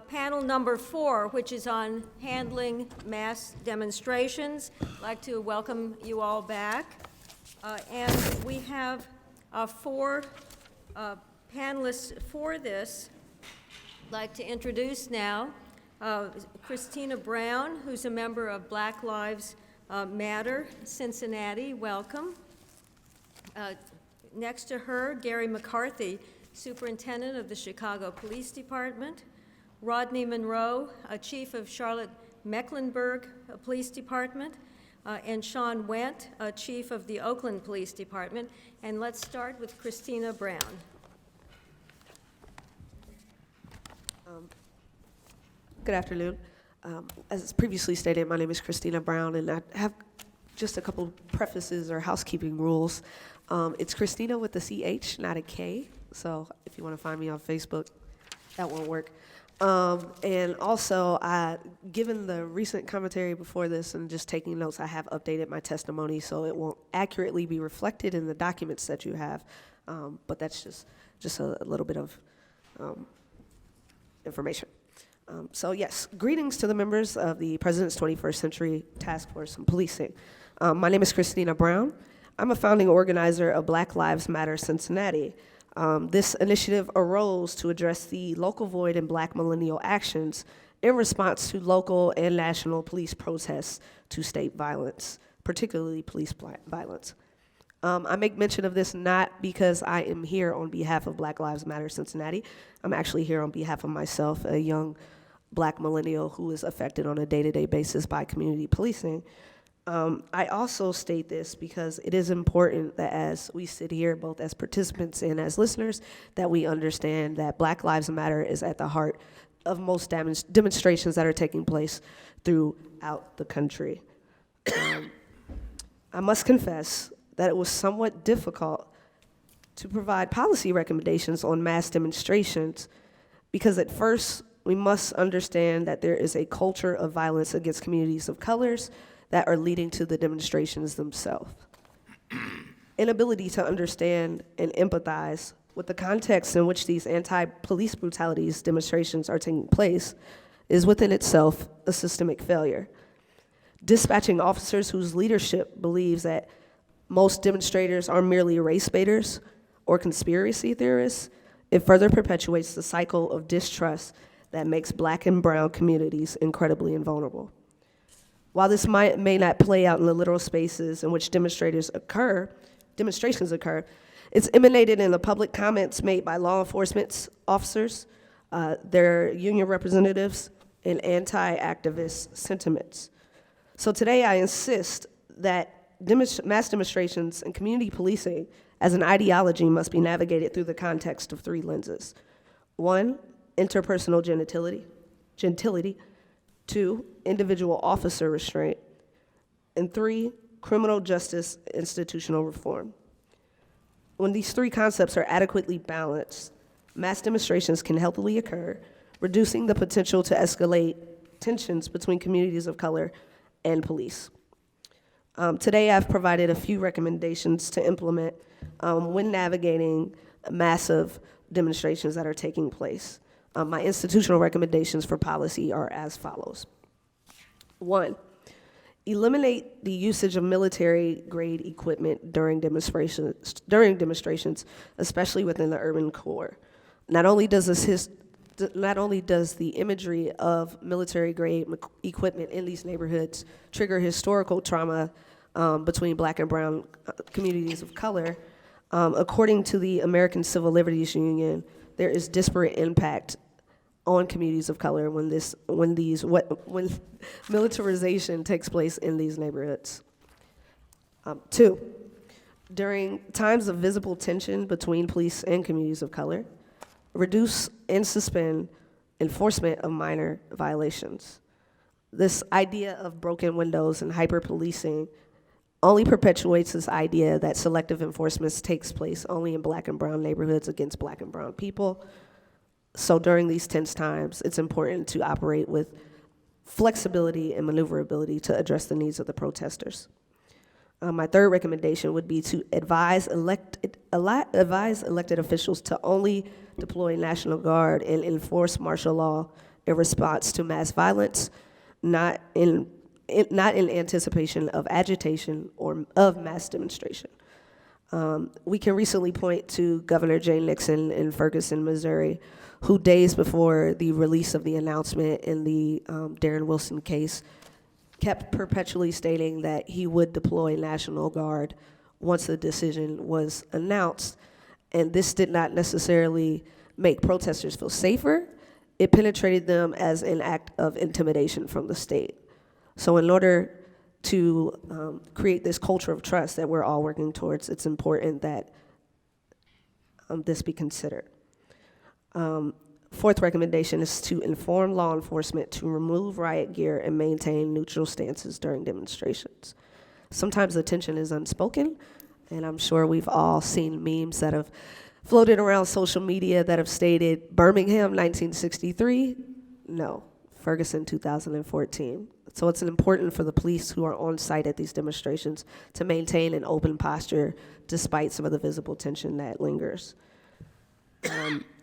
panel number 4, which is on handling mass demonstrations. I'd like to welcome you all back. And we have 4 panelists for this. I'd like to introduce now Christina Brown, who's a member of Black Lives Matter Cincinnati. Welcome. Next to her, Gary McCarthy, Superintendent of the Chicago Police Department. Rodney Monroe, Chief of Charlotte-Mecklenburg Police Department. And Sean Wendt, Chief of the Oakland Police Department. And let's start with Christina Brown. Good afternoon. As previously stated, my name is Christina Brown, and I have just a couple prefaces or housekeeping rules. It's Christina with the CH, not a K, so if you want to find me on Facebook, that won't work. And also, given the recent commentary before this and just taking notes, I have updated my testimony so it won't accurately be reflected in the documents that you have, but that's just a little bit of information. So yes, greetings to the members of the President's 21st Century Task Force on Policing. My name is Christina Brown. I'm a founding organizer of Black Lives Matter Cincinnati. This initiative arose to address the local void in Black millennial actions in response to local and national police protests to state violence, particularly police violence. I make mention of this not because I am here on behalf of Black Lives Matter Cincinnati. I'm actually here on behalf of myself, a young Black millennial who is affected on a day-to-day basis by community policing. I also state this because it is important that as we sit here, both as participants and as listeners, that we understand that Black Lives Matter is at the heart of most demonstrations that are taking place throughout the country. I must confess that it was somewhat difficult to provide policy recommendations on mass demonstrations because at first we must understand that there is a culture of violence against communities of colors that are leading to the demonstrations themselves. Inability to understand and empathize with the context in which these anti-police brutalities demonstrations are taking place is within itself a systemic failure. Dispatching officers whose leadership believes that most demonstrators are merely race baiters or conspiracy theorists, it further perpetuates the cycle of distrust that makes Black and brown communities incredibly invulnerable. While this may not play out in the literal spaces in which demonstrations occur, it's emanated in the public comments made by law enforcement officers, their union representatives, and anti-activist sentiments. So today I insist that mass demonstrations and community policing as an ideology must be navigated through the context of 3 lenses. 1, interpersonal gentility. 2, individual officer restraint. And 3, criminal justice institutional reform. When these 3 concepts are adequately balanced, mass demonstrations can healthily occur, reducing the potential to escalate tensions between communities of color and police. Today I've provided a few recommendations to implement when navigating massive demonstrations that are taking place. My institutional recommendations for policy are as follows. 1, eliminate the usage of military-grade equipment during demonstrations, especially within the urban core. Not only does the imagery of military-grade equipment in these neighborhoods trigger historical trauma between Black and brown communities of color, according to the American Civil Liberties Union, there is disparate impact on communities of color when militarization takes place in these neighborhoods. 2, during times of visible tension between police and communities of color, reduce and suspend enforcement of minor violations. This idea of broken windows and hyper-policing only perpetuates this idea that selective enforcement takes place only in Black and brown neighborhoods against Black and brown people. So during these tense times, it's important to operate with flexibility and maneuverability to address the needs of the protesters. My third recommendation would be to advise elected officials to only deploy National Guard and enforce martial law in response to mass violence, not in anticipation of agitation or of mass demonstration. We can recently point to Governor Jay Nixon in Ferguson, Missouri, who days before the release of the announcement in the Darren Wilson case kept perpetually stating that he would deploy National Guard once the decision was announced. And this did not necessarily make protesters feel safer. It penetrated them as an act of intimidation from the state. So in order to create this culture of trust that we're all working towards, it's important that this be considered. Fourth recommendation is to inform law enforcement to remove riot gear and maintain neutral stances during demonstrations. Sometimes the tension is unspoken, and I'm sure we've all seen memes that have floated around social media that have stated Birmingham 1963, no, Ferguson 2014. So it's important for the police who are on site at these demonstrations to maintain an open posture despite some of the visible tension that lingers.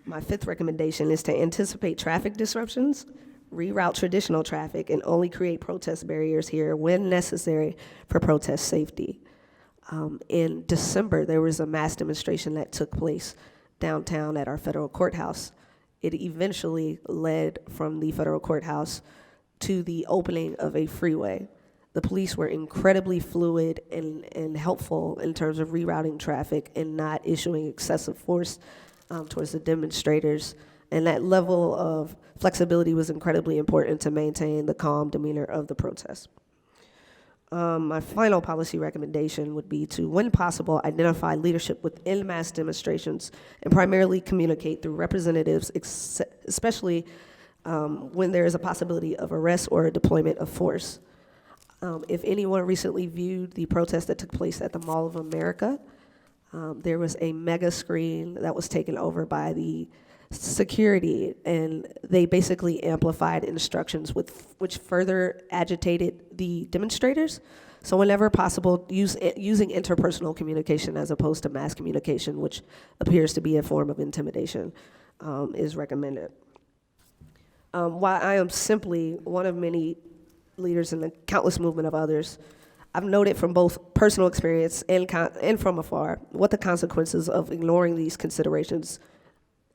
My fifth recommendation is to anticipate traffic disruptions, reroute traditional traffic, and only create protest barriers here when necessary for protest safety. In December, there was a mass demonstration that took place downtown at our federal courthouse. It eventually led from the federal courthouse to the opening of a freeway. The police were incredibly fluid and helpful in terms of rerouting traffic and not issuing excessive force towards the demonstrators. And that level of flexibility was incredibly important to maintain the calm demeanor of the protest. My final policy recommendation would be to, when possible, identify leadership within mass demonstrations and primarily communicate through representatives, especially when there is a possibility of arrest or a deployment of force. If anyone recently viewed the protest that took place at the Mall of America, there was a mega screen that was taken over by the security, and they basically amplified instructions which further agitated the demonstrators. So whenever possible, using interpersonal communication as opposed to mass communication, which appears to be a form of intimidation, is recommended. While I am simply one of many leaders in the countless movement of others, I've noted from both personal experience and from afar what the consequences of ignoring these considerations,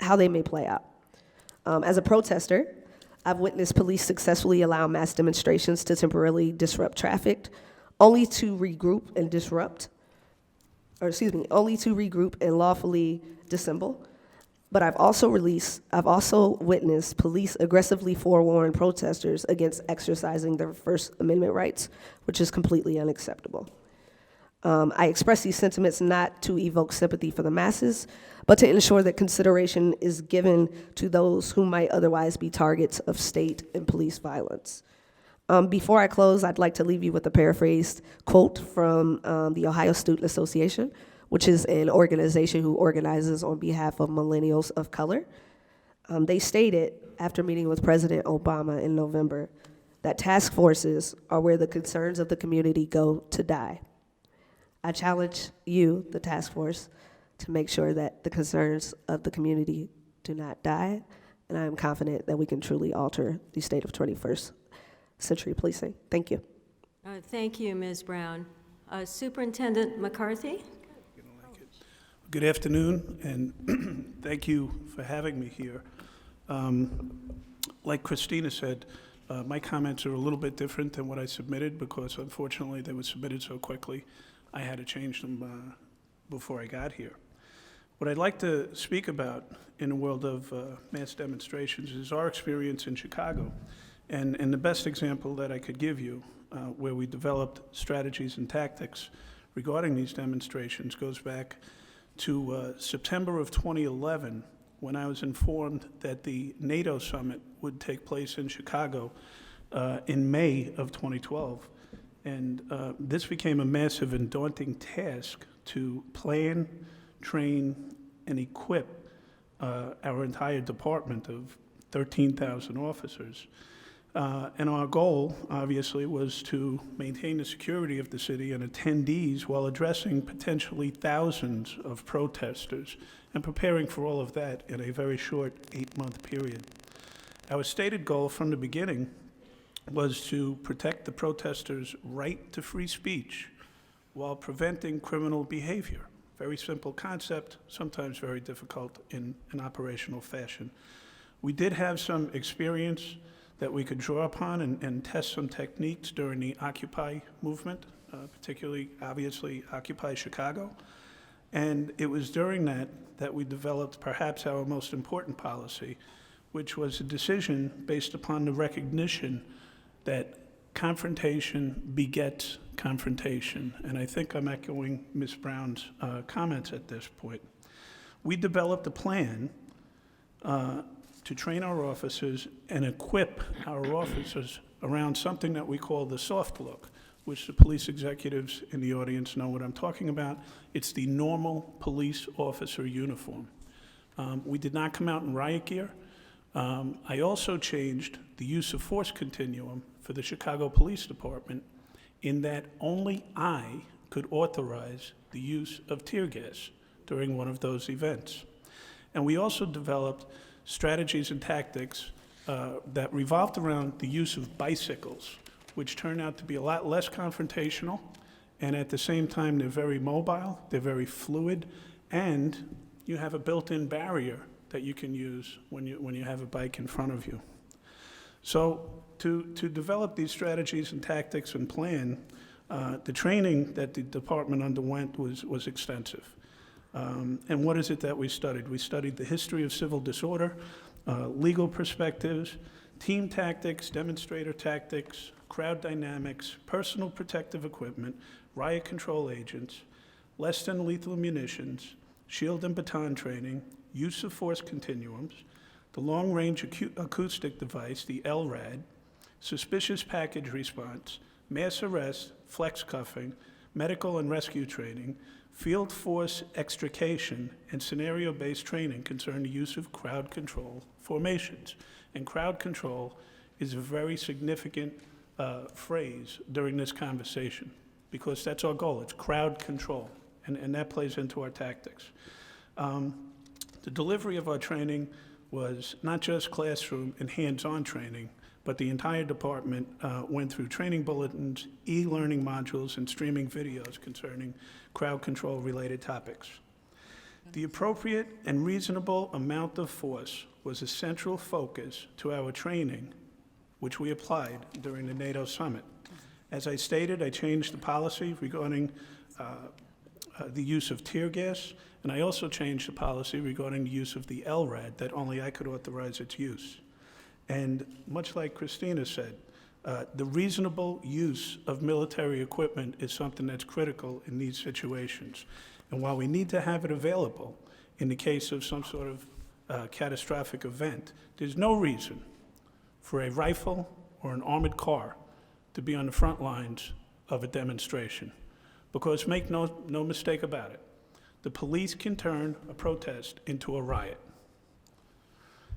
how they may play out. As a protester, I've witnessed police successfully allow mass demonstrations to temporarily disrupt traffic, only to regroup and lawfully dissemble. But I've also witnessed police aggressively forewarn protesters against exercising their First Amendment rights, which is completely unacceptable. I express these sentiments not to evoke sympathy for the masses, but to ensure that consideration is given to those who might otherwise be targets of state and police violence. Before I close, I'd like to leave you with a paraphrased quote from the Ohio Student Association, which is an organization who organizes on behalf of millennials of color. They stated, after meeting with President Obama in November, that task forces are where the concerns of the community go to die. I challenge you, the task force, to make sure that the concerns of the community do not die, and I am confident that we can truly alter the state of 21st century policing. Thank you. Thank you, Ms. Brown. Superintendent McCarthy? Good afternoon, and thank you for having me here. Like Christina said, my comments are a little bit different than what I submitted because unfortunately they were submitted so quickly. I had to change them before I got here. What I'd like to speak about in the world of mass demonstrations is our experience in Chicago. And the best example that I could give you where we developed strategies and tactics regarding these demonstrations goes back to September of 2011, when I was informed that the NATO summit would take place in Chicago in May of 2012. And this became a massive and daunting task to plan, train, and equip our entire department of 13,000 officers. And our goal, obviously, was to maintain the security of the city and attendees while addressing potentially thousands of protesters and preparing for all of that in a very short 8-month period. Our stated goal from the beginning was to protect the protesters' right to free speech while preventing criminal behavior. Very simple concept, sometimes very difficult in an operational fashion. We did have some experience that we could draw upon and test some techniques during the Occupy movement, particularly, obviously, Occupy Chicago. And it was during that we developed perhaps our most important policy, which was a decision based upon the recognition that confrontation begets confrontation. And I think I'm echoing Ms. Brown's comments at this point. We developed a plan to train our officers and equip our officers around something that we call the soft look, which the police executives in the audience know what I'm talking about. It's the normal police officer uniform. We did not come out in riot gear. I also changed the use of force continuum for the Chicago Police Department in that only I could authorize the use of tear gas during one of those events. And we also developed strategies and tactics that revolved around the use of bicycles, which turned out to be a lot less confrontational, and at the same time, they're very mobile, they're very fluid, and you have a built-in barrier that you can use when you have a bike in front of you. So to develop these strategies and tactics and plan, the training that the department underwent was extensive. And what is it that we studied? We studied the history of civil disorder, legal perspectives, team tactics, demonstrator tactics, crowd dynamics, personal protective equipment, riot control agents, less than lethal munitions, shield and baton training, use of force continuums, the long-range acoustic device, the LRAD, suspicious package response, mass arrest, flex cuffing, medical and rescue training, field force extrication, and scenario-based training concerning the use of crowd control formations. And crowd control is a very significant phrase during this conversation, because that's our goal. It's crowd control, and that plays into our tactics. The delivery of our training was not just classroom and hands-on training, but the entire department went through training bulletins, e-learning modules, and streaming videos concerning crowd control-related topics. The appropriate and reasonable amount of force was a central focus to our training, which we applied during the NATO summit. As I stated, I changed the policy regarding the use of tear gas, and I also changed the policy regarding the use of the LRAD, that only I could authorize its use. And much like Christina said, the reasonable use of military equipment is something that's critical in these situations. And while we need to have it available in the case of some sort of catastrophic event, there's no reason for a rifle or an armored car to be on the front lines of a demonstration. Because make no mistake about it, the police can turn a protest into a riot.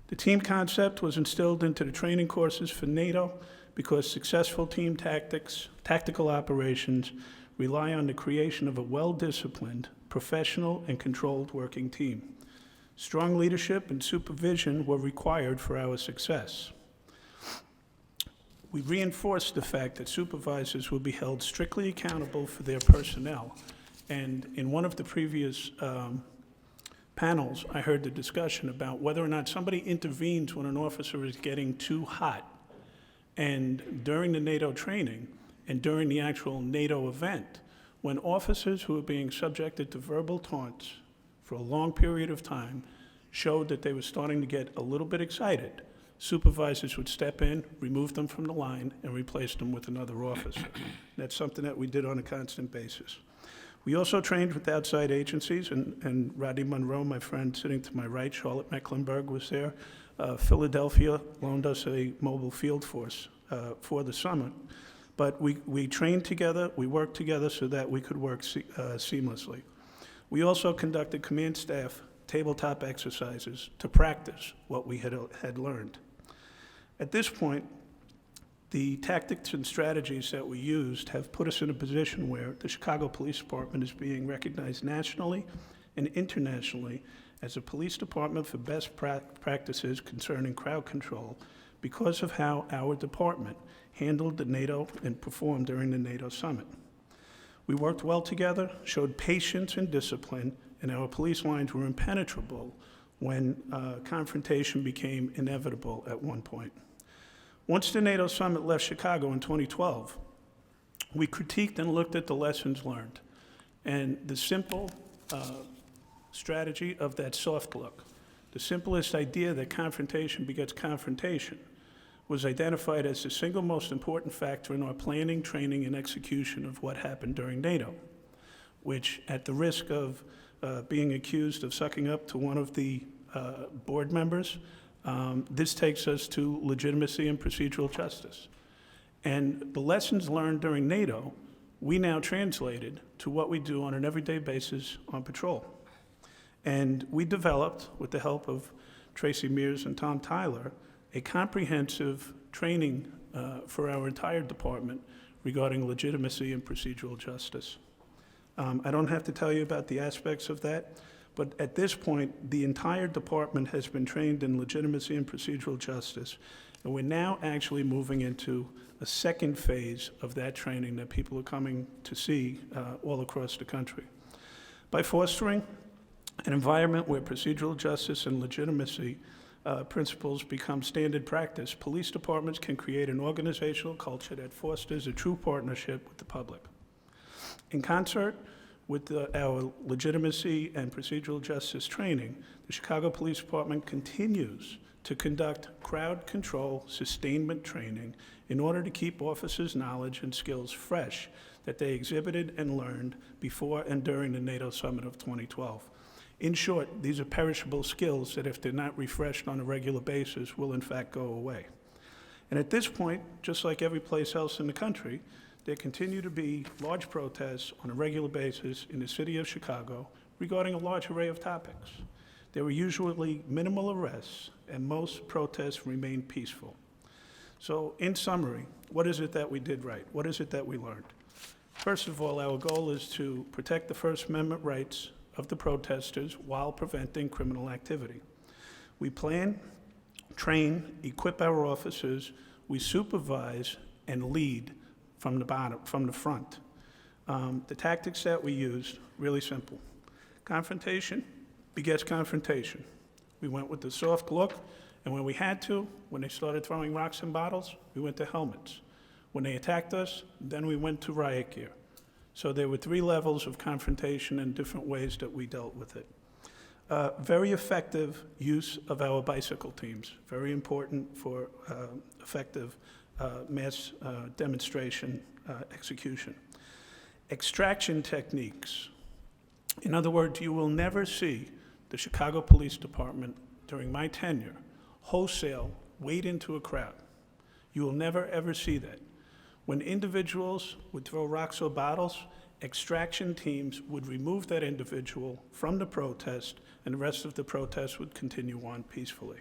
The team concept was instilled into the training courses for NATO because successful team tactics, tactical operations, rely on the creation of a well-disciplined, professional, and controlled working team. Strong leadership and supervision were required for our success. We reinforced the fact that supervisors will be held strictly accountable for their personnel. And in one of the previous panels, I heard the discussion about whether or not somebody intervenes when an officer is getting too hot. And during the NATO training and during the actual NATO event, when officers who were being subjected to verbal taunts for a long period of time showed that they were starting to get a little bit excited, supervisors would step in, remove them from the line, and replace them with another officer. That's something that we did on a constant basis. We also trained with outside agencies, and Rodney Monroe, my friend sitting to my right, Charlotte Mecklenburg was there. Philadelphia loaned us a mobile field force for the summit. But we trained together, we worked together so that we could work seamlessly. We also conducted command staff tabletop exercises to practice what we had learned. At this point, The tactics and strategies that we used have put us in a position where the Chicago Police Department is being recognized nationally and internationally as a police department for best practices concerning crowd control because of how our department handled the NATO and performed during the NATO summit. We worked well together, showed patience and discipline, and our police lines were impenetrable when confrontation became inevitable at one point. Once the NATO summit left Chicago in 2012, we critiqued and looked at the lessons learned. And the simple strategy of that soft look, the simplest idea that confrontation begets confrontation, was identified as the single most important factor in our planning, training, and execution of what happened during NATO, which, at the risk of being accused of sucking up to one of the board members, this takes us to legitimacy and procedural justice. And the lessons learned during NATO, we now translated to what we do on an everyday basis on patrol. And we developed, with the help of Tracy Mears and Tom Tyler, a comprehensive training for our entire department regarding legitimacy and procedural justice. I don't have to tell you about the aspects of that, but at this point, the entire department has been trained in legitimacy and procedural justice, and we're now actually moving into a second phase of that training that people are coming to see all across the country. By fostering an environment where procedural justice and legitimacy principles become standard practice, police departments can create an organizational culture that fosters a true partnership with the public. In concert with our legitimacy and procedural justice training, the Chicago Police Department continues to conduct crowd control sustainment training in order to keep officers' knowledge and skills fresh that they exhibited and learned before and during the NATO summit of 2012. In short, these are perishable skills that, if they're not refreshed on a regular basis, will in fact go away. And at this point, just like every place else in the country, there continue to be large protests on a regular basis in the city of Chicago regarding a large array of topics. There were usually minimal arrests, and most protests remained peaceful. So, in summary, what is it that we did right? What is it that we learned? First of all, our goal is to protect the First Amendment rights of the protesters while preventing criminal activity. We plan, train, equip our officers, we supervise, and lead from the bottom, from the front. The tactics that we used, really simple. Confrontation begets confrontation. We went with the soft look, and when we had to, when they started throwing rocks and bottles, we went to helmets. When they attacked us, then we went to riot gear. So there were 3 levels of confrontation and different ways that we dealt with it. Very effective use of our bicycle teams, very important for effective mass demonstration execution. Extraction techniques. In other words, you will never see the Chicago Police Department during my tenure wholesale wade into a crowd. You will never ever see that. When individuals would throw rocks or bottles, extraction teams would remove that individual from the protest, and the rest of the protest would continue on peacefully.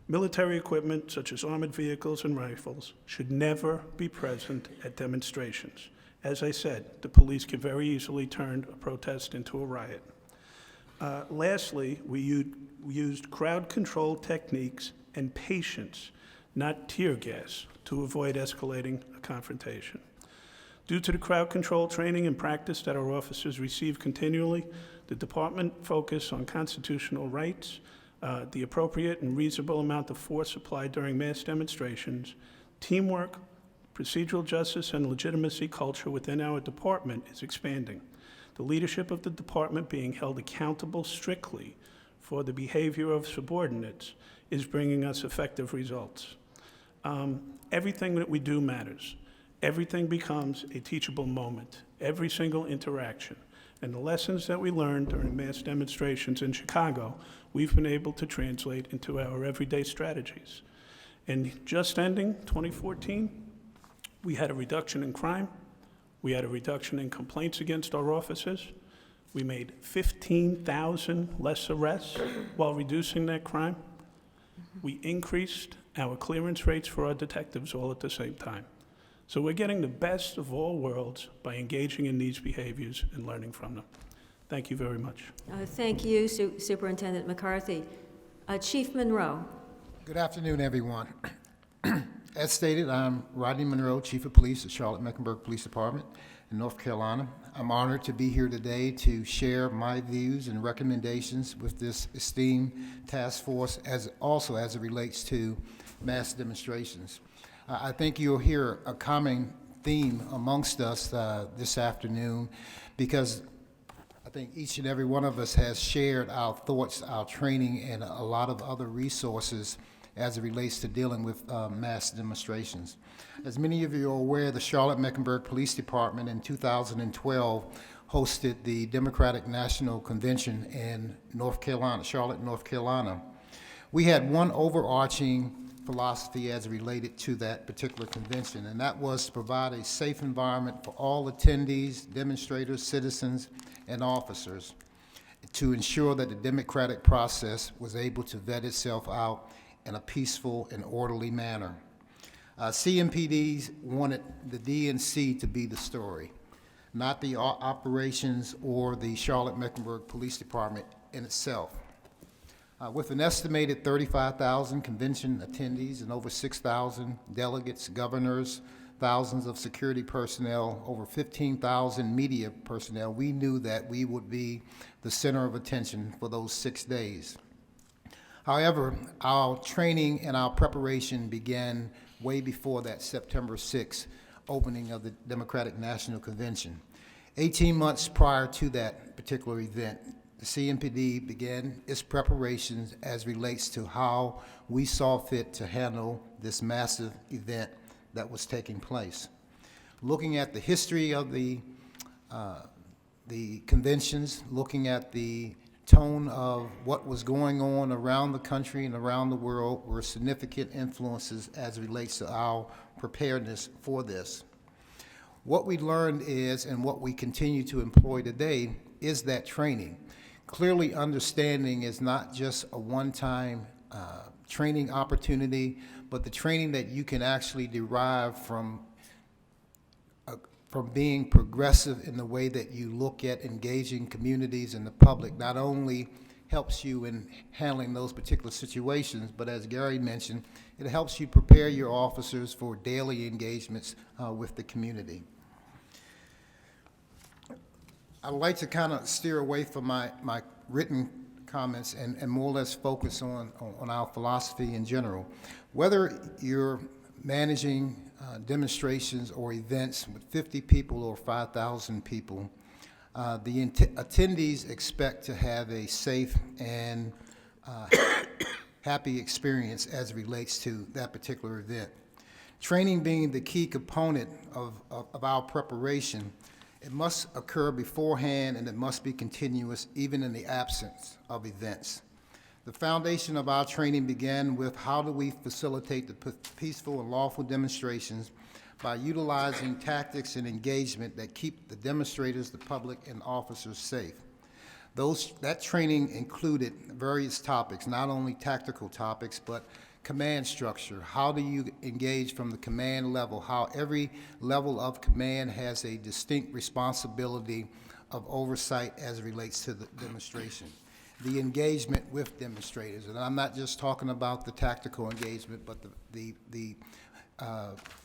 Military equipment, such as armored vehicles and rifles, should never be present at demonstrations. As I said, the police can very easily turn a protest into a riot. Lastly, we used crowd control techniques and patience, not tear gas, to avoid escalating a confrontation. Due to the crowd control training and practice that our officers receive continually, the department focused on constitutional rights, the appropriate and reasonable amount of force applied during mass demonstrations, teamwork, procedural justice, and legitimacy culture within our department is expanding. The leadership of the department being held accountable strictly for the behavior of subordinates is bringing us effective results. Everything that we do matters. Everything becomes a teachable moment, every single interaction. And the lessons that we learned during mass demonstrations in Chicago, we've been able to translate into our everyday strategies. And just ending 2014, we had a reduction in crime. We had a reduction in complaints against our officers. We made 15,000 less arrests while reducing that crime. We increased our clearance rates for our detectives all at the same time. So we're getting the best of all worlds by engaging in these behaviors and learning from them. Thank you very much. Thank you, Superintendent McCarthy. Chief Monroe. Good afternoon, everyone. As stated, I'm Rodney Monroe, Chief of Police at Charlotte-Mecklenburg Police Department in North Carolina. I'm honored to be here today to share my views and recommendations with this esteemed task force, also as it relates to mass demonstrations. I think you'll hear a common theme amongst us this afternoon, because I think each and every one of us has shared our thoughts, our training, and a lot of other resources as it relates to dealing with mass demonstrations. As many of you are aware, the Charlotte-Mecklenburg Police Department in 2012 hosted the Democratic National Convention in North Carolina, Charlotte, North Carolina. We had one overarching philosophy as it related to that particular convention, and that was to provide a safe environment for all attendees, demonstrators, citizens, and officers to ensure that the democratic process was able to vet itself out in a peaceful and orderly manner. CMPDs wanted the DNC to be the story, not the operations or the Charlotte-Mecklenburg Police Department in itself. With an estimated 35,000 convention attendees and over 6,000 delegates, governors, thousands of security personnel, over 15,000 media personnel, we knew that we would be the center of attention for those 6 days. However, our training and our preparation began way before that September 6th opening of the Democratic National Convention. 18 months prior to that particular event, the CMPD began its preparations as relates to how we saw fit to handle this massive event that was taking place. Looking at the history of the conventions, looking at the tone of what was going on around the country and around the world were significant influences as it relates to our preparedness for this. What we learned is, and what we continue to employ today, is that training. Clearly, understanding is not just a one-time training opportunity, but the training that you can actually derive from being progressive in the way that you look at engaging communities and the public not only helps you in handling those particular situations, but as Gary mentioned, it helps you prepare your officers for daily engagements with the community. I'd like to kind of steer away from my written comments and more or less focus on our philosophy in general. Whether you're managing demonstrations or events with 50 people or 5,000 people, the attendees expect to have a safe and happy experience as it relates to that particular event. Training being the key component of our preparation, it must occur beforehand and it must be continuous even in the absence of events. The foundation of our training began with how do we facilitate the peaceful and lawful demonstrations by utilizing tactics and engagement that keep the demonstrators, the public, and officers safe. That training included various topics, not only tactical topics, but command structure. How do you engage from the command level? How every level of command has a distinct responsibility of oversight as it relates to the demonstration. The engagement with demonstrators, and I'm not just talking about the tactical engagement, but the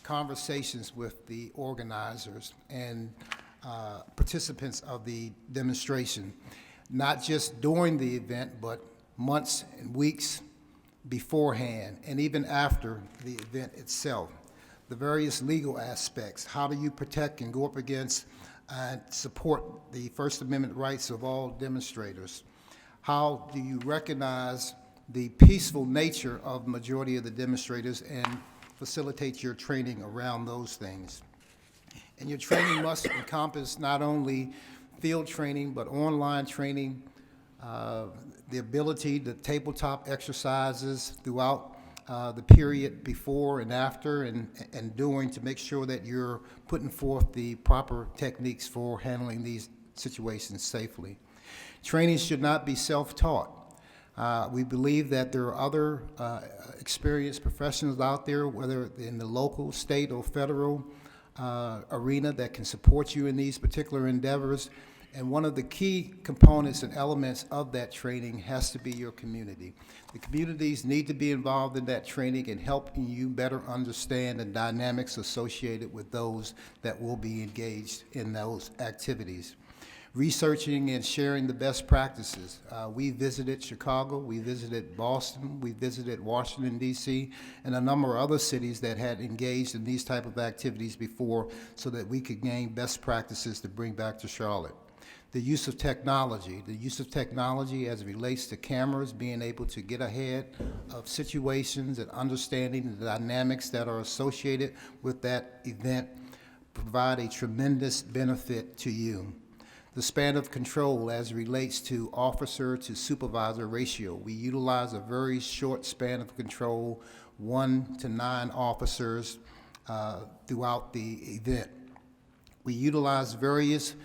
conversations with the organizers and participants of the demonstration, not just during the event, but months and weeks beforehand, and even after the event itself. The various legal aspects, how do you protect and go up against and support the First Amendment rights of all demonstrators? How do you recognize the peaceful nature of the majority of the demonstrators and facilitate your training around those things? And your training must encompass not only field training, but online training, the ability to tabletop exercises throughout the period before and after and doing to make sure that you're putting forth the proper techniques for handling these situations safely. Training should not be self-taught. We believe that there are other experienced professionals out there, whether in the local, state, or federal arena, that can support you in these particular endeavors. And one of the key components and elements of that training has to be your community. The communities need to be involved in that training and helping you better understand the dynamics associated with those that will be engaged in those activities. Researching and sharing the best practices. We visited Chicago, we visited Boston, we visited Washington, D.C., and a number of other cities that had engaged in these type of activities before, so that we could gain best practices to bring back to Charlotte. The use of technology as it relates to cameras, being able to get ahead of situations and understanding the dynamics that are associated with that event, provide a tremendous benefit to you. The span of control as it relates to officer to supervisor ratio. We utilize a very short span of control, 1 to 9 officers throughout the event. We utilize various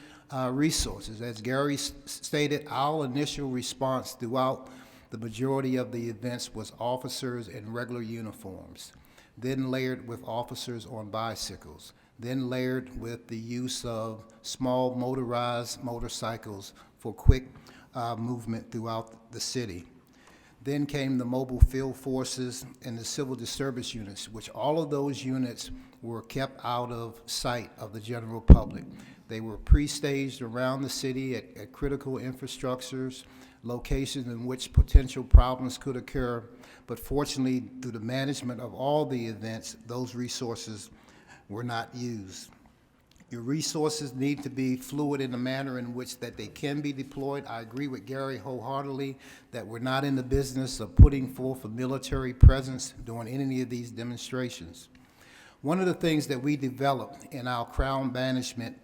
resources. As Gary stated, our initial response throughout the majority of the events was officers in regular uniforms, then layered with officers on bicycles, then layered with the use of small motorized motorcycles for quick movement throughout the city. Then came the mobile field forces and the civil disturbance units, which all of those units were kept out of sight of the general public. They were pre-staged around the city at critical infrastructures, locations in which potential problems could occur, but fortunately, through the management of all the events, those resources were not used. Your resources need to be fluid in a manner in which that they can be deployed. I agree with Gary wholeheartedly that we're not in the business of putting forth a military presence during any of these demonstrations. One of the things that we developed in our crown banishment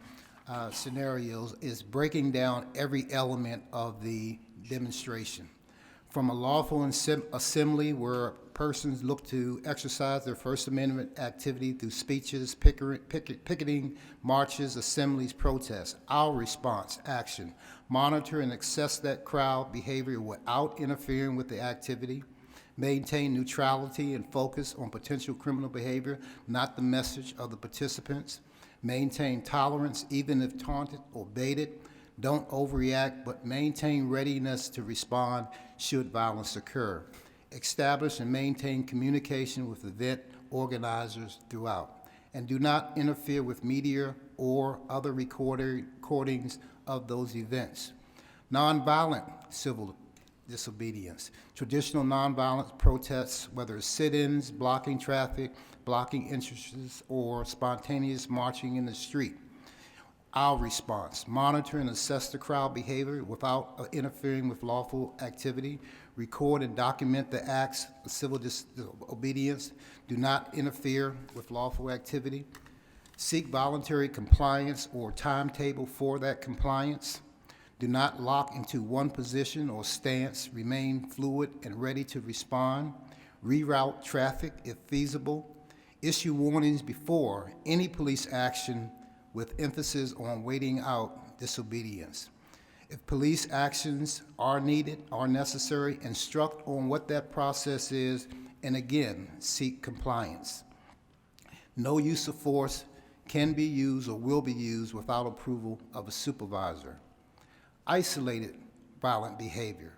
scenarios is breaking down every element of the demonstration. From a lawful assembly where persons look to exercise their First Amendment activity through speeches, picketing, marches, assemblies, protests. Our response, action, monitor and assess that crowd behavior without interfering with the activity, maintain neutrality and focus on potential criminal behavior, not the message of the participants, maintain tolerance even if taunted or baited, don't overreact, but maintain readiness to respond should violence occur. Establish and maintain communication with event organizers throughout. And do not interfere with media or other recordings of those events. Nonviolent civil disobedience. Traditional nonviolent protests, whether it's sit-ins, blocking traffic, blocking entrances, or spontaneous marching in the street. Our response, monitor and assess the crowd behavior without interfering with lawful activity, record and document the acts of civil disobedience, do not interfere with lawful activity, seek voluntary compliance or timetable for that compliance, do not lock into one position or stance, remain fluid and ready to respond, reroute traffic if feasible, issue warnings before any police action with emphasis on waiting out disobedience. If police actions are needed, are necessary, instruct on what that process is, and again, seek compliance. No use of force can be used or will be used without approval of a supervisor. Isolated violent behavior.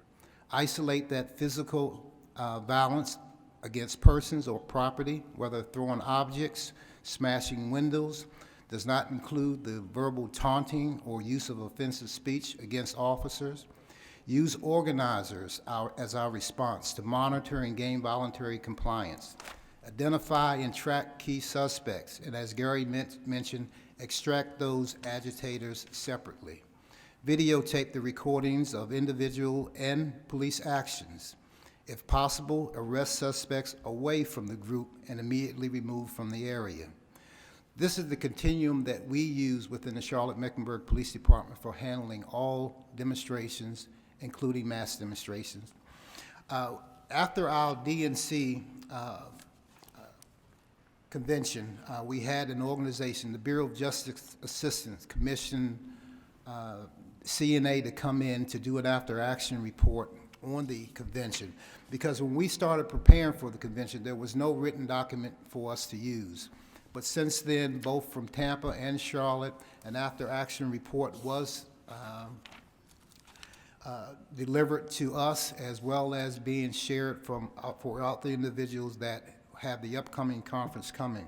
Isolate that physical violence against persons or property, whether throwing objects, smashing windows, does not include the verbal taunting or use of offensive speech against officers. Use organizers as our response to monitor and gain voluntary compliance. Identify and track key suspects, and as Gary mentioned, extract those agitators separately. Videotape the recordings of individual and police actions. If possible, arrest suspects away from the group and immediately remove from the area. This is the continuum that we use within the Charlotte-Mecklenburg Police Department for handling all demonstrations, including mass demonstrations. After our DNC convention, we had an organization, the Bureau of Justice Assistance, commissioned CNA to come in to do an after-action report on the convention, because when we started preparing for the convention, there was no written document for us to use. But since then, both from Tampa and Charlotte, an after-action report was delivered to us, as well as being shared for all the individuals that have the upcoming conference coming.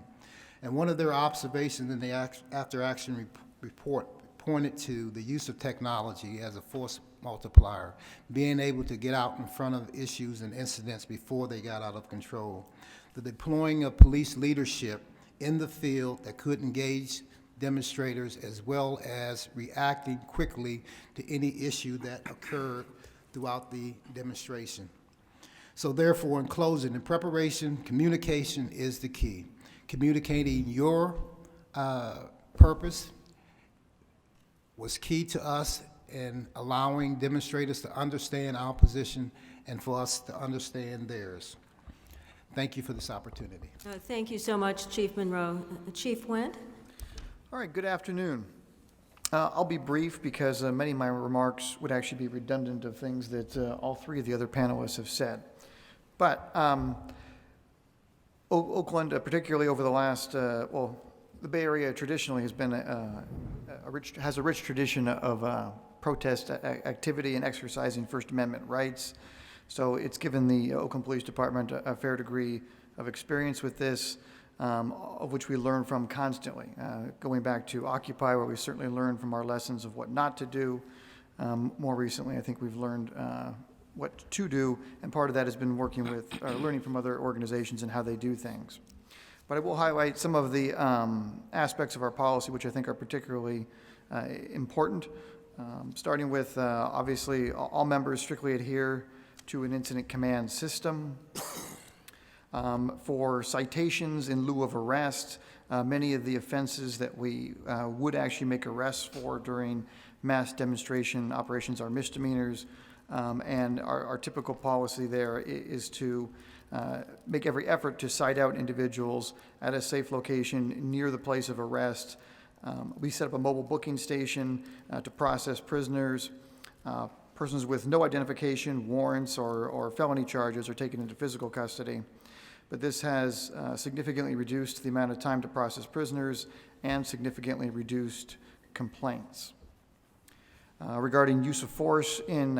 And one of their observations in the after-action report pointed to the use of technology as a force multiplier, being able to get out in front of issues and incidents before they got out of control. The deploying of police leadership in the field that could engage demonstrators, as well as reacting quickly to any issue that occurred throughout the demonstration. So therefore, in closing, in preparation, communication is the key. Communicating your purpose was key to us in allowing demonstrators to understand our position and for us to understand theirs. Thank you for this opportunity. Thank you so much, Chief Monroe. Chief Wendt? All right, good afternoon. I'll be brief because many of my remarks would actually be redundant of things that all three of the other panelists have said. But Oakland, particularly over the last, the Bay Area traditionally has been has a rich tradition of protest activity and exercising First Amendment rights. So it's given the Oakland Police Department a fair degree of experience with this, of which we learn from constantly. Going back to Occupy, where we certainly learned from our lessons of what not to do. More recently, I think we've learned what to do, and part of that has been working with, learning from other organizations and how they do things. But I will highlight some of the aspects of our policy which I think are particularly important, starting with, obviously, all members strictly adhere to an incident command system. For citations in lieu of arrest, many of the offenses that we would actually make arrests for during mass demonstration operations are misdemeanors, and our typical policy there is to make every effort to cite out individuals at a safe location near the place of arrest. We set up a mobile booking station to process prisoners. Persons with no identification, warrants, or felony charges are taken into physical custody. But this has significantly reduced the amount of time to process prisoners and significantly reduced complaints. Regarding use of force in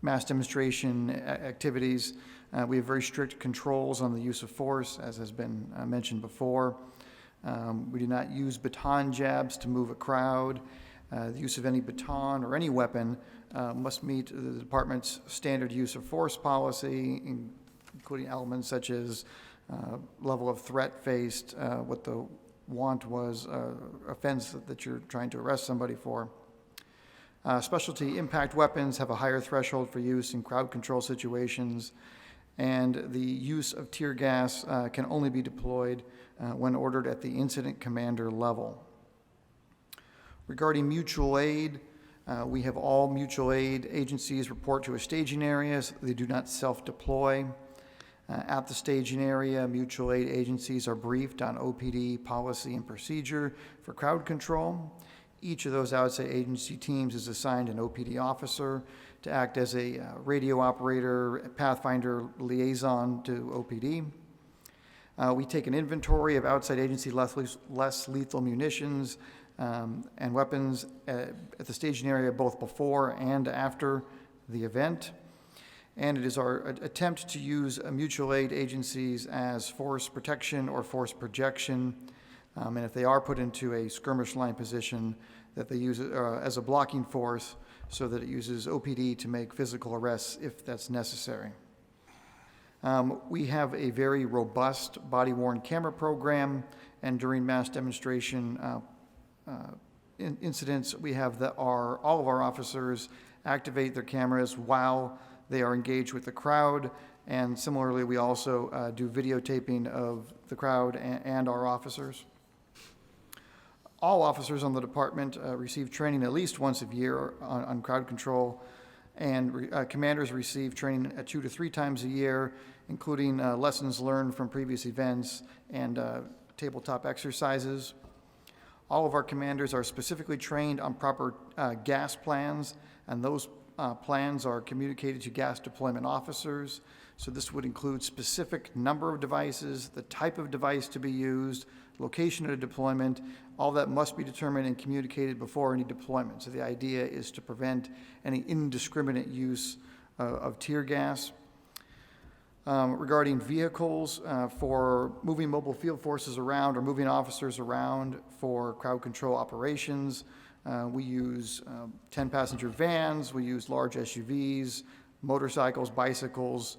mass demonstration activities, we have very strict controls on the use of force, as has been mentioned before. We do not use baton jabs to move a crowd. The use of any baton or any weapon must meet the department's standard use of force policy, including elements such as level of threat faced, what the want was, offense that you're trying to arrest somebody for. Specialty impact weapons have a higher threshold for use in crowd control situations, and the use of tear gas can only be deployed when ordered at the incident commander level. Regarding mutual aid, we have all mutual aid agencies report to a staging area, so they do not self-deploy. At the staging area, mutual aid agencies are briefed on OPD policy and procedure for crowd control. Each of those outside agency teams is assigned an OPD officer to act as a radio operator, pathfinder liaison to OPD. We take an inventory of outside agency less lethal munitions and weapons at the staging area both before and after the event. And it is our attempt to use mutual aid agencies as force protection or force projection. And if they are put into a skirmish line position, that they use it as a blocking force so that it uses OPD to make physical arrests if that's necessary. We have a very robust body-worn camera program, and during mass demonstration incidents, we have all of our officers activate their cameras while they are engaged with the crowd, and similarly, we also do videotaping of the crowd and our officers. All officers on the department receive training at least once a year on crowd control, and commanders receive training 2 to 3 times a year, including lessons learned from previous events and tabletop exercises. All of our commanders are specifically trained on proper gas plans, and those plans are communicated to gas deployment officers. So this would include specific number of devices, the type of device to be used, location of the deployment. All that must be determined and communicated before any deployment. So the idea is to prevent any indiscriminate use of tear gas. Regarding vehicles, for moving mobile field forces around or moving officers around for crowd control operations, we use 10-passenger vans, we use large SUVs, motorcycles, bicycles,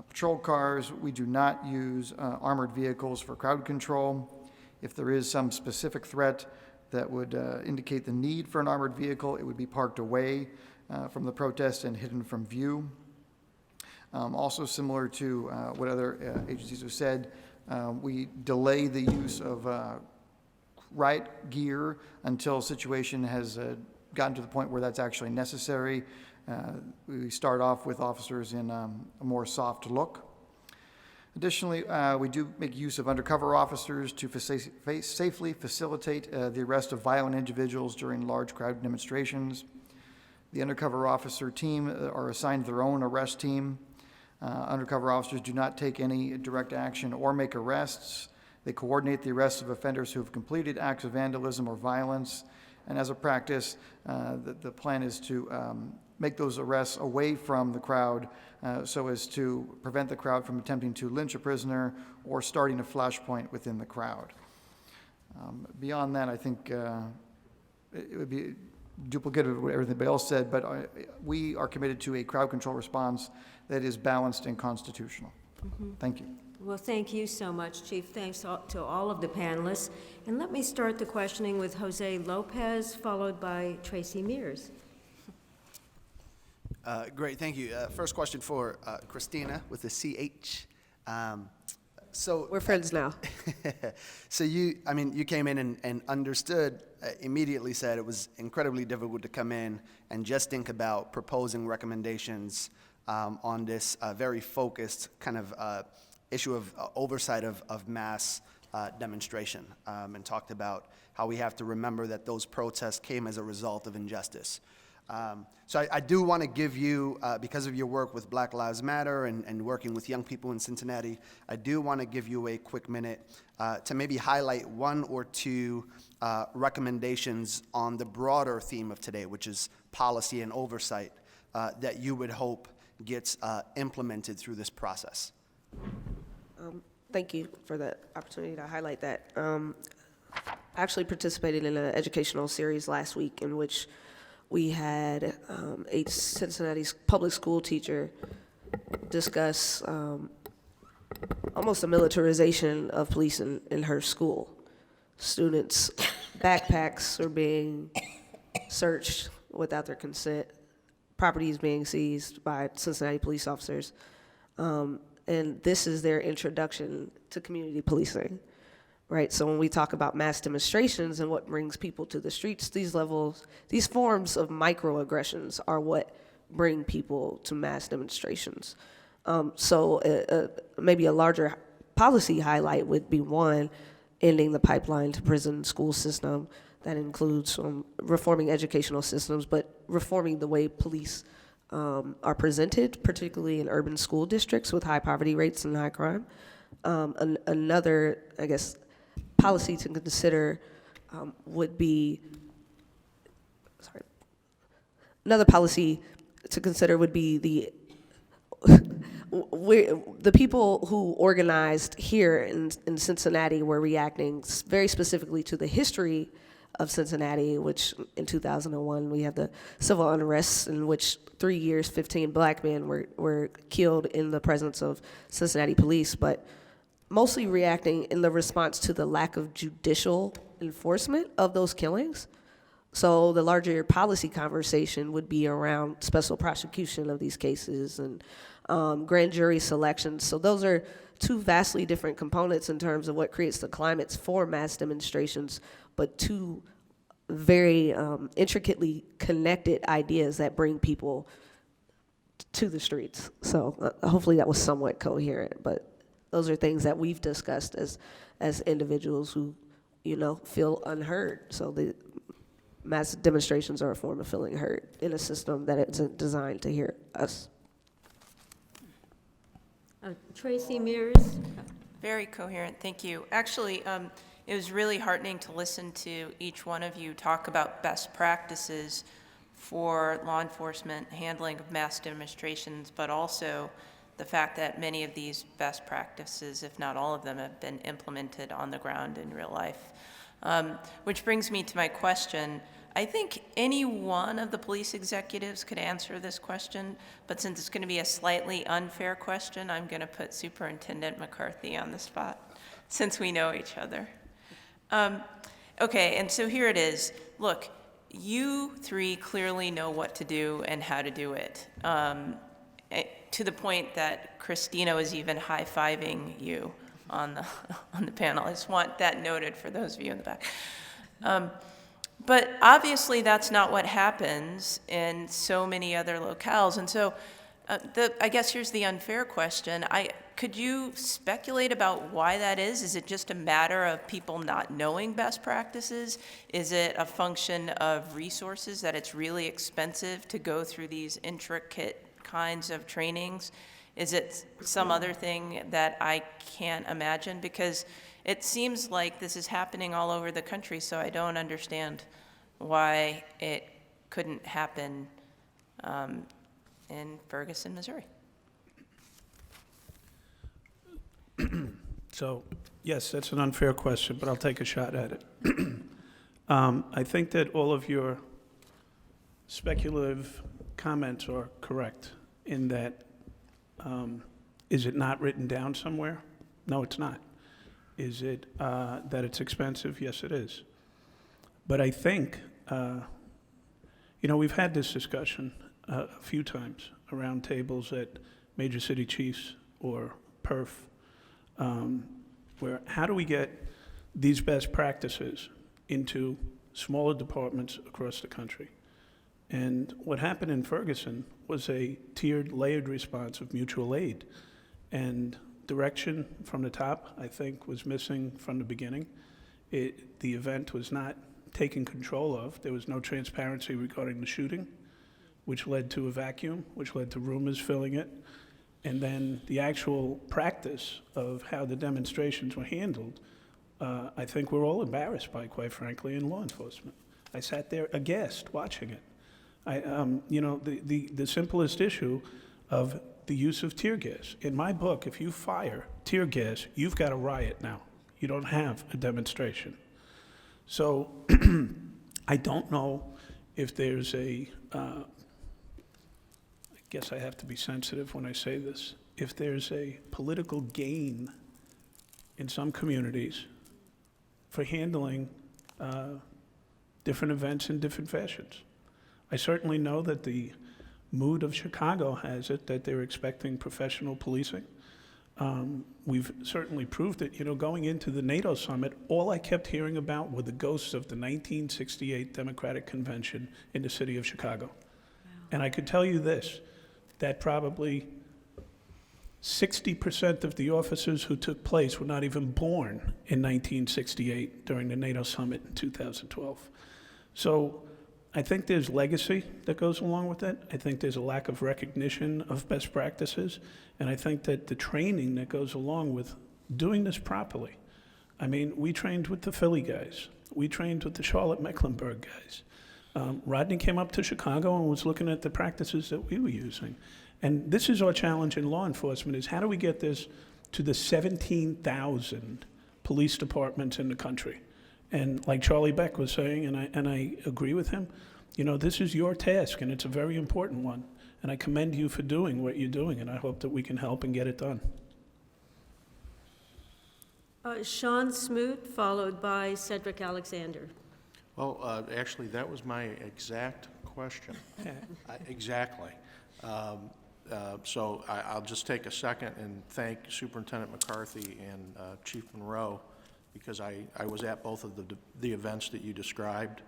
patrol cars. We do not use armored vehicles for crowd control. If there is some specific threat that would indicate the need for an armored vehicle, it would be parked away from the protest and hidden from view. Also similar to what other agencies have said, we delay the use of riot gear until a situation has gotten to the point where that's actually necessary. We start off with officers in a more soft look. Additionally, we do make use of undercover officers to safely facilitate the arrest of violent individuals during large crowd demonstrations. The undercover officer team are assigned their own arrest team. Undercover officers do not take any direct action or make arrests. They coordinate the arrests of offenders who have completed acts of vandalism or violence. And as a practice, the plan is to make those arrests away from the crowd so as to prevent the crowd from attempting to lynch a prisoner or starting a flashpoint within the crowd. Beyond that, I think it would be duplicative of what everybody else said, but we are committed to a crowd control response that is balanced and constitutional. Thank you. Well, thank you so much, Chief. Thanks to all of the panelists. And let me start the questioning with Jose Lopez, followed by Tracy Mears. Great, thank you. First question for Christina with the CH. So We're friends now. So you came in and understood, immediately said it was incredibly difficult to come in and just think about proposing recommendations on this very focused kind of issue of oversight of mass demonstration, and talked about how we have to remember that those protests came as a result of injustice. So I do want to give you, because of your work with Black Lives Matter and working with young people in Cincinnati, I do want to give you a quick minute to maybe highlight one or two recommendations on the broader theme of today, which is policy and oversight, that you would hope gets implemented through this process. Thank you for the opportunity to highlight that. I actually participated in an educational series last week in which we had a Cincinnati public school teacher discuss almost a militarization of police in her school. Students' backpacks are being searched without their consent, properties being seized by Cincinnati police officers. And this is their introduction to community policing, right? So when we talk about mass demonstrations and what brings people to the streets, these forms of microaggressions are what bring people to mass demonstrations. So maybe a larger policy highlight would be, one, ending the pipeline to prison school system. That includes reforming educational systems, but reforming the way police are presented, particularly in urban school districts with high poverty rates and high crime. Another, I guess, policy to consider would be, another policy to consider would be the people who organized here in Cincinnati were reacting very specifically to the history of Cincinnati, which in 2001 we had the civil unrest in which 3 years, 15 black men were killed in the presence of Cincinnati police, but mostly reacting in the response to the lack of judicial enforcement of those killings. So the larger policy conversation would be around special prosecution of these cases and grand jury selections. So those are two vastly different components in terms of what creates the climates for mass demonstrations, but two very intricately connected ideas that bring people to the streets. So hopefully that was somewhat coherent, but those are things that we've discussed as individuals who, feel unheard. So mass demonstrations are a form of feeling heard in a system that isn't designed to hear us. Tracy Mears? Very coherent, thank you. Actually, it was really heartening to listen to each one of you talk about best practices for law enforcement handling of mass demonstrations, but also the fact that many of these best practices, if not all of them, have been implemented on the ground in real life. Which brings me to my question. I think any one of the police executives could answer this question, but since it's going to be a slightly unfair question, I'm going to put Superintendent McCarthy on the spot, since we know each other. Okay, and so here it is. Look, you three clearly know what to do and how to do it, to the point that Christina was even high-fiving you on the panel. I just want that noted for those of you in the back. But obviously, that's not what happens in so many other locales. And so I guess here's the unfair question. Could you speculate about why that is? Is it just a matter of people not knowing best practices? Is it a function of resources, that it's really expensive to go through these intricate kinds of trainings? Is it some other thing that I can't imagine? Because it seems like this is happening all over the country, so I don't understand why it couldn't happen in Ferguson, Missouri. So, yes, that's an unfair question, but I'll take a shot at it. I think that all of your speculative comments are correct in that, is it not written down somewhere? No, it's not. Is it that it's expensive? Yes, it is. But I think, we've had this discussion a few times around tables at major city chiefs or PERF, where how do we get these best practices into smaller departments across the country? And what happened in Ferguson was a tiered, layered response of mutual aid. And direction from the top, I think, was missing from the beginning. The event was not taken control of. There was no transparency regarding the shooting, which led to a vacuum, which led to rumors filling it. And then the actual practice of how the demonstrations were handled, I think we're all embarrassed by, quite frankly, in law enforcement. I sat there aghast watching it. The simplest issue of the use of tear gas. In my book, if you fire tear gas, you've got a riot now. You don't have a demonstration. So I don't know if there's I guess I have to be sensitive when I say this, if there's a political gain in some communities for handling different events in different fashions. I certainly know that the mood of Chicago has it that they're expecting professional policing. We've certainly proved it. Going into the NATO summit, all I kept hearing about were the ghosts of the 1968 Democratic Convention in the city of Chicago. Wow. And I could tell you this, that probably 60% of the officers who took place were not even born in 1968 during the NATO summit in 2012. So I think there's legacy that goes along with it. I think there's a lack of recognition of best practices. And I think that the training that goes along with doing this properly. I mean, we trained with the Philly guys. We trained with the Charlotte-Mecklenburg guys. Rodney came up to Chicago and was looking at the practices that we were using. And this is our challenge in law enforcement, is how do we get this to the 17,000 police departments in the country? And like Charlie Beck was saying, and I agree with him, this is your task, and it's a very important one. And I commend you for doing what you're doing, and I hope that we can help and get it done. Sean Smoot, followed by Cedric Alexander. Well, actually, that was my exact question. Exactly. So I'll just take a second and thank Superintendent McCarthy and Chief Monroe, because I was at both of the events that you described,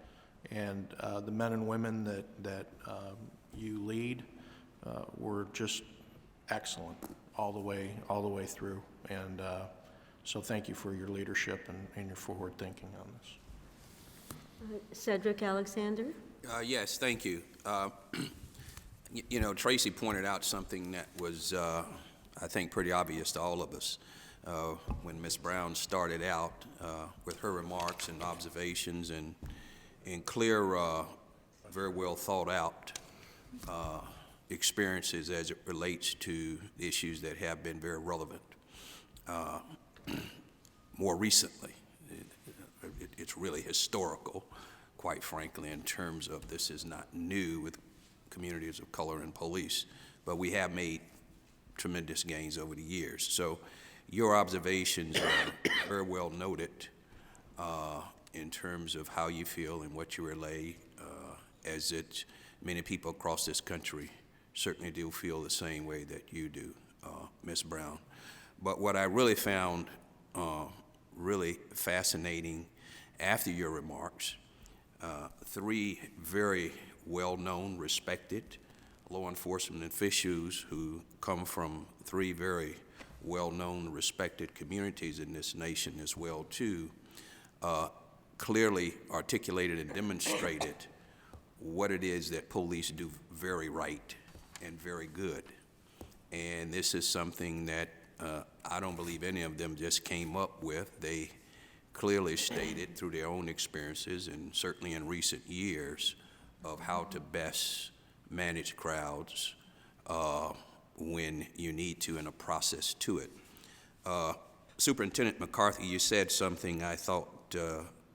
and the men and women that you lead were just excellent all the way through. And so thank you for your leadership and your forward thinking on this. Cedric Alexander? Yes, thank you. You know, Tracy pointed out something that was, I think, pretty obvious to all of us. When Ms. Brown started out with her remarks and observations and clear, very well thought out experiences as it relates to issues that have been very relevant. More recently, it's really historical, quite frankly, in terms of this is not new with communities of color and police, but we have made tremendous gains over the years. So your observations are very well noted in terms of how you feel and what you relay, as many people across this country certainly do feel the same way that you do, Ms. Brown. But what I really found really fascinating after your remarks, three very well-known, respected law enforcement officials who come from three very well-known, respected communities in this nation as well, too, clearly articulated and demonstrated what it is that police do very right and very good. And this is something that I don't believe any of them just came up with. They clearly stated through their own experiences and certainly in recent years of how to best manage crowds when you need to and a process to it. Superintendent McCarthy, you said something I thought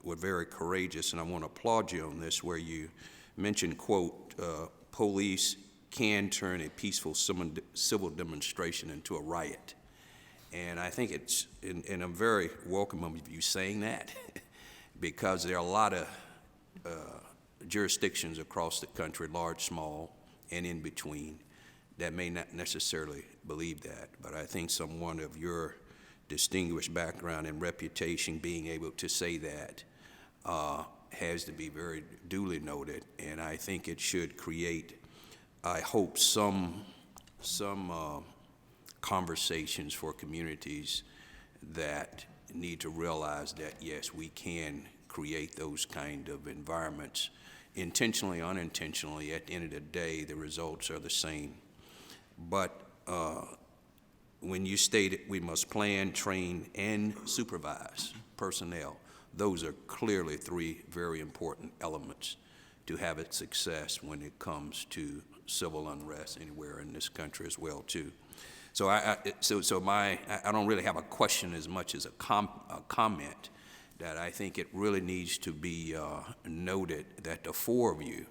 were very courageous, and I want to applaud you on this, where you mentioned, quote, police can turn a peaceful civil demonstration into a riot. And I think it's, and I'm very welcome of you saying that, because there are a lot of jurisdictions across the country, large, small, and in between, that may not necessarily believe that. But I think someone of your distinguished background and reputation being able to say that has to be very duly noted, and I think it should create, I hope, some conversations for communities that need to realize that, yes, we can create those kind of environments intentionally, unintentionally. At the end of the day, the results are the same. But when you stated we must plan, train, and supervise personnel, those are clearly three very important elements to have its success when it comes to civil unrest anywhere in this country as well, too. So I don't really have a question as much as a comment that I think it really needs to be noted that the four of you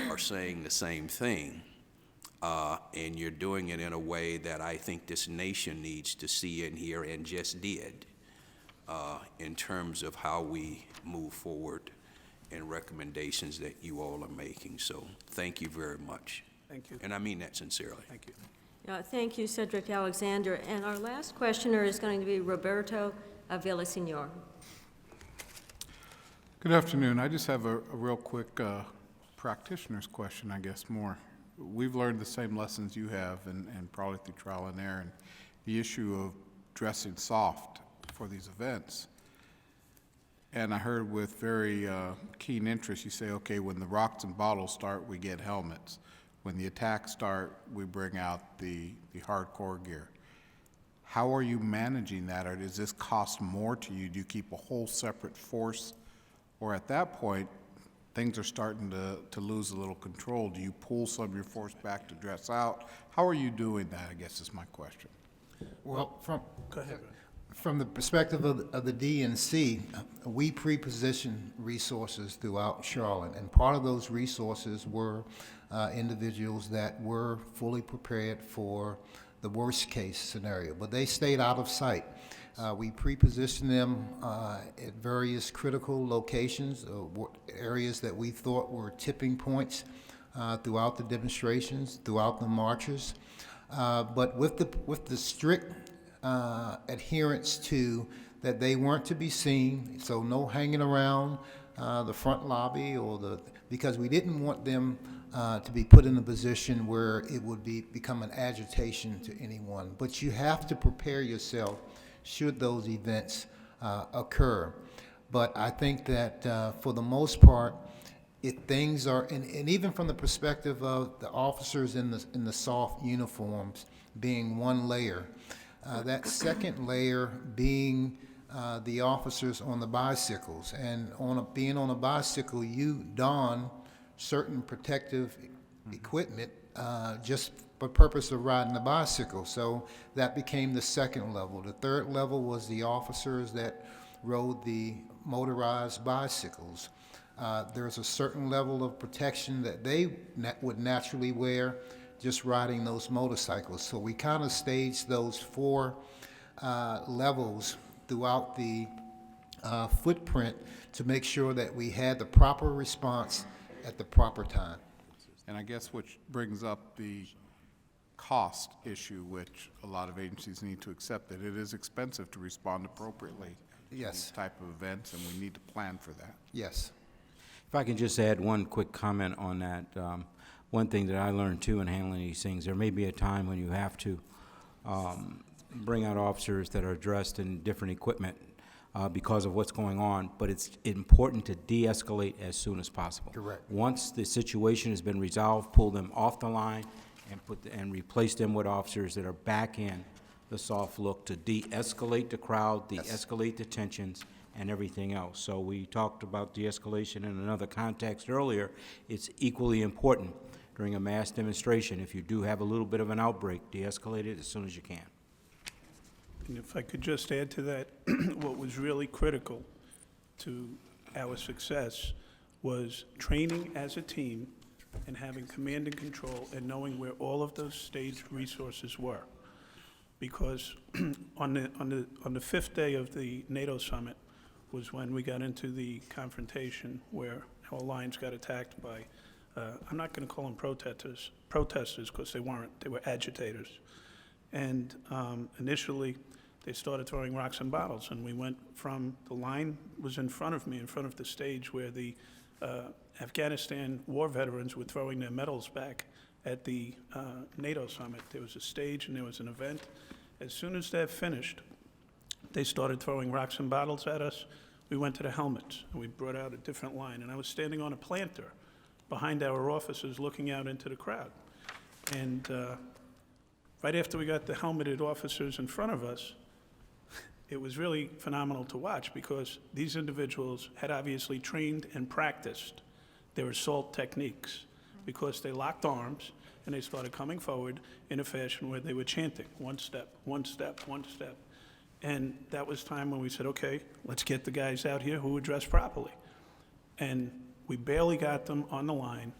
are saying the same thing, and you're doing it in a way that I think this nation needs to see and hear, and just did, in terms of how we move forward and recommendations that you all are making. So thank you very much. Thank you. And I mean that sincerely. Thank you. Thank you, Cedric Alexander. And our last questioner is going to be Roberto Villasenor. Good afternoon. I just have a real quick practitioner's question, I guess, more. We've learned the same lessons you have, and probably through trial and error, and the issue of dressing soft for these events. And I heard with very keen interest you say, okay, when the rocks and bottles start, we get helmets. When the attacks start, we bring out the hardcore gear. How are you managing that, or does this cost more to you? Do you keep a whole separate force? Or at that point, things are starting to lose a little control. Do you pull some of your force back to dress out? How are you doing that, I guess is my question. Well, Go ahead. from the perspective of the DNC, we pre-position resources throughout Charlotte, and part of those resources were individuals that were fully prepared for the worst-case scenario, but they stayed out of sight. We pre-positioned them at various critical locations, areas that we thought were tipping points throughout the demonstrations, throughout the marches. But with the strict adherence to that they weren't to be seen, so no hanging around the front lobby because we didn't want them to be put in a position where it would become an agitation to anyone. But you have to prepare yourself should those events occur. But I think that for the most part, things are, and even from the perspective of the officers in the soft uniforms being one layer, that second layer being the officers on the bicycles. And being on a bicycle, you don certain protective equipment just for purpose of riding the bicycle. So that became the second level. The third level was the officers that rode the motorized bicycles. There's a certain level of protection that they would naturally wear just riding those motorcycles. So we kind of staged those four levels throughout the footprint to make sure that we had the proper response at the proper time. And I guess which brings up the cost issue, which a lot of agencies need to accept, that it is expensive to respond appropriately to Yes. these type of events, and we need to plan for that. Yes. If I can just add one quick comment on that. One thing that I learned too in handling these things, there may be a time when you have to bring out officers that are dressed in different equipment because of what's going on, but it's important to de-escalate as soon as possible. Correct. Once the situation has been resolved, pull them off the line and replace them with officers that are back in the soft look to de-escalate the crowd, de-escalate the tensions, and everything else. So we talked about de-escalation in another context earlier. It's equally important during a mass demonstration. If you do have a little bit of an outbreak, de-escalate it as soon as you can. And if I could just add to that, what was really critical to our success was training as a team and having command and control and knowing where all of those staged resources were. Because on the fifth day of the NATO summit was when we got into the confrontation where our lines got attacked by, I'm not going to call them protesters because they weren't, they were agitators. And initially, they started throwing rocks and bottles, and we went from, the line was in front of me, in front of the stage where the Afghanistan war veterans were throwing their medals back at the NATO summit. There was a stage and there was an event. As soon as that finished, they started throwing rocks and bottles at us. We went to the helmets, and we brought out a different line, and I was standing on a planter behind our officers looking out into the crowd. And right after we got the helmeted officers in front of us, it was really phenomenal to watch because these individuals had obviously trained and practiced their assault techniques because they locked arms and they started coming forward in a fashion where they were chanting, one step, one step, one step. And that was time when we said, okay, let's get the guys out here who are dressed properly. And we barely got them on the line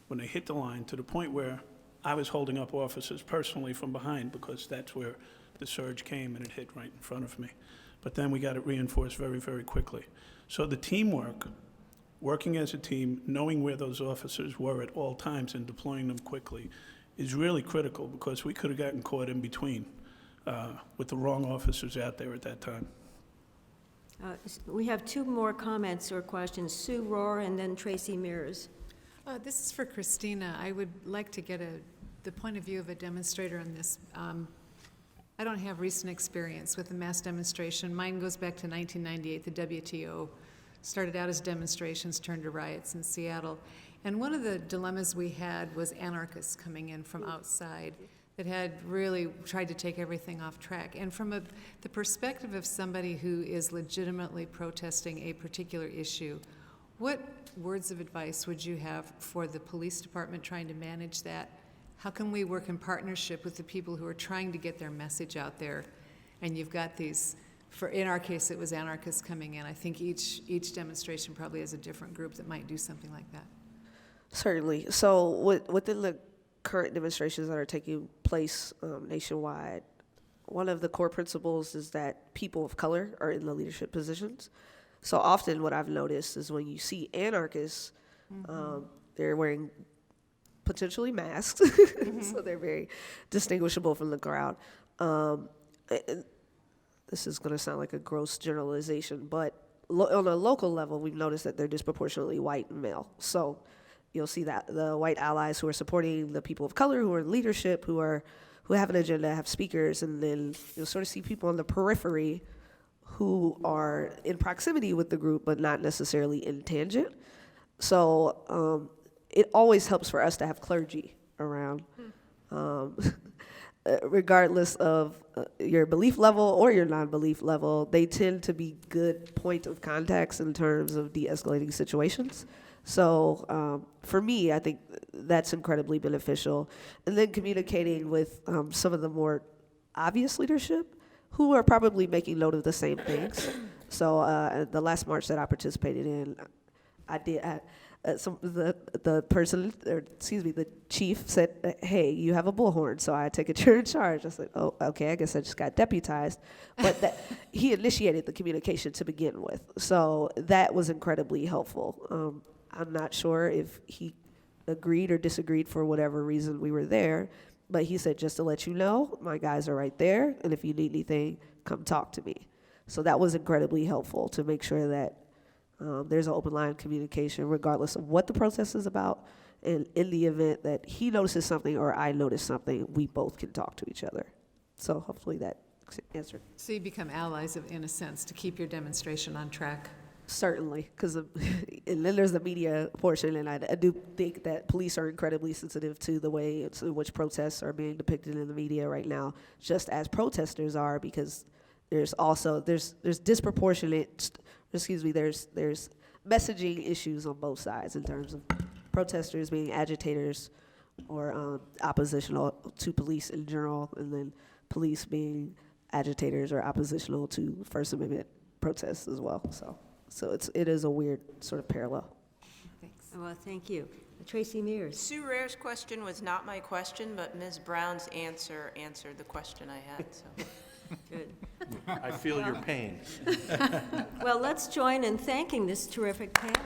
when they hit the line to the point where I was holding up officers personally from behind because that's where the surge came and it hit right in front of me. But then we got it reinforced very, very quickly. So the teamwork, working as a team, knowing where those officers were at all times and deploying them quickly is really critical because we could have gotten caught in between with the wrong officers out there at that time. We have two more comments or questions. Sue Rohr and then Tracy Mears. This is for Christina. I would like to get the point of view of a demonstrator on this. I don't have recent experience with a mass demonstration. Mine goes back to 1998. The WTO started out as demonstrations, turned to riots in Seattle. And one of the dilemmas we had was anarchists coming in from outside that had really tried to take everything off track. And from the perspective of somebody who is legitimately protesting a particular issue, what words of advice would you have for the police department trying to manage that? How can we work in partnership with the people who are trying to get their message out there? And you've got these, in our case, it was anarchists coming in. I think each demonstration probably has a different group that might do something like that. Certainly. So within the current demonstrations that are taking place nationwide, one of the core principles is that people of color are in the leadership positions. So often what I've noticed is when you see anarchists, they're wearing potentially masks, so they're very distinguishable from the crowd. This is going to sound like a gross generalization, but on a local level, we've noticed that they're disproportionately white and male. So you'll see that the white allies who are supporting the people of color, who are in leadership, who have an agenda, have speakers, and then you'll sort of see people on the periphery who are in proximity with the group, but not necessarily in tangent. So it always helps for us to have clergy around, regardless of your belief level or your non-belief level. They tend to be good point of contacts in terms of de-escalating situations. So for me, I think that's incredibly beneficial. And then communicating with some of the more obvious leadership who are probably making note of the same things. So the last march that I participated in, the person, or excuse me, the chief said, "Hey, you have a bullhorn," so I take it you're in charge. I said, "Oh, okay, I guess I just got deputized." But he initiated the communication to begin with, so that was incredibly helpful. I'm not sure if he agreed or disagreed for whatever reason we were there, but he said, "Just to let you know, my guys are right there, and if you need anything, come talk to me." So that was incredibly helpful to make sure that there's an open line of communication regardless of what the protest is about, and in the event that he notices something or I notice something, we both can talk to each other. So hopefully that answered. So you become allies in a sense to keep your demonstration on track. Certainly, because and then there's the media portion, and I do think that police are incredibly sensitive to the way in which protests are being depicted in the media right now, just as protesters are, because there's disproportionate, there's messaging issues on both sides in terms of protesters being agitators or oppositional to police in general, and then police being agitators or oppositional to First Amendment protests as well. So it is a weird sort of parallel. Thanks. Well, thank you. Tracy Mears. Sue Rare's question was not my question, but Ms. Brown's answer answered the question I had, so. Good. I feel your pain. Well, let's join in thanking this terrific panel.